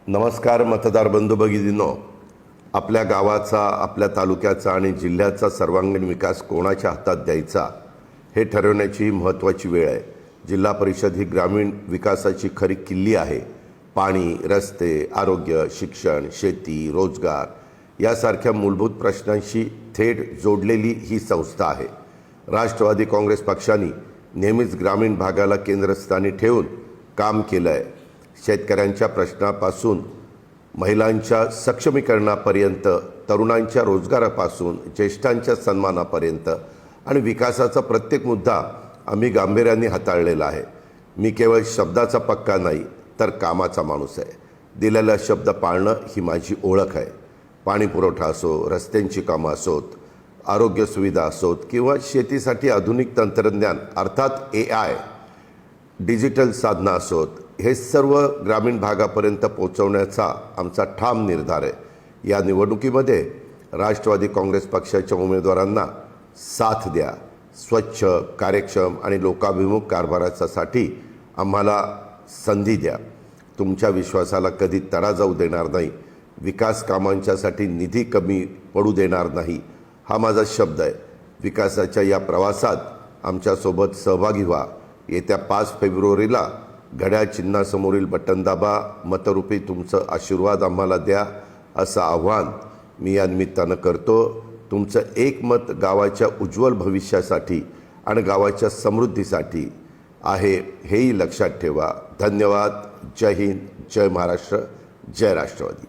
नमस्कार मतदार बंधू भगिनींनो, आपल्या गावाचा, आपल्या तालुक्याचा आणि जिल्ह्याचा सर्वांगीण विकास कोणाच्या हातात द्यायचा हे ठरवण्याची ही महत्त्वाची वेळ आहे. जिल्हा परिषद ही ग्रामीण विकासाची खरी किल्ली आहे. पाणी, रस्ते, आरोग्य, शिक्षण, शेती, रोजगार यासारख्या मूलभूत प्रश्नांशी थेट जोडलेली ही संस्था आहे. राष्ट्रवादी काँग्रेस पक्षाने नेहमीच ग्रामीण भागाला केंद्रस्थानी ठेवून काम केलं आहे. शेतकऱ्यांच्या प्रश्नापासून महिलांच्या सक्षमीकरणापर्यंत, तरुणांच्या रोजगारापासून ज्येष्ठांच्या सन्मानापर्यंत आणि विकासाचा प्रत्येक मुद्दा आम्ही गांभीर्याने हाताळलेला आहे. मी केवळ शब्दाचा पक्का नाही तर कामाचा माणूस आहे. दिलेला शब्द पाळणं ही माझी ओळख आहे. पाणी पुरवठा असो, रस्त्यांची कामं असोत, आरोग्य सुविधा असोत किंवा शेतीसाठी आधुनिक तंत्रज्ञान अर्थात AI, डिजिटल साधनं असोत, हे सर्व ग्रामीण भागापर्यंत पोहोचवण्याचा आमचा ठाम निर्धार आहे. या निवडणुकीमध्ये राष्ट्रवादी काँग्रेस पक्षाच्या उमेदवारांना साथ द्या. स्वच्छ, कार्यक्षम आणि लोकाभिमुख कारभारासाठी आम्हाला संधी द्या. तुमच्या विश्वासाला कधी तडा जाऊ देणार नाही. विकास कामांच्यासाठी निधी कमी पडू देणार नाही, हा माझा शब्द आहे. विकासाच्या या प्रवासात आमच्यासोबत सहभागी व्हा. येत्या 5 फेब्रुवारीला घड्याळ चिन्हासमोरील बटन दाबा. मतरूपी तुमचं आशीर्वाद आम्हाला द्या, असं आव्हान मी या निमित्तानं करतो. तुमचं एक मत गावाच्या उज्ज्वल भविष्यासाठी आणि गावाच्या समृद्धीसाठी आहे, हेही लक्षात ठेवा. धन्यवाद. जय हिंद, जय महाराष्ट्र, जय राष्ट्रवादी.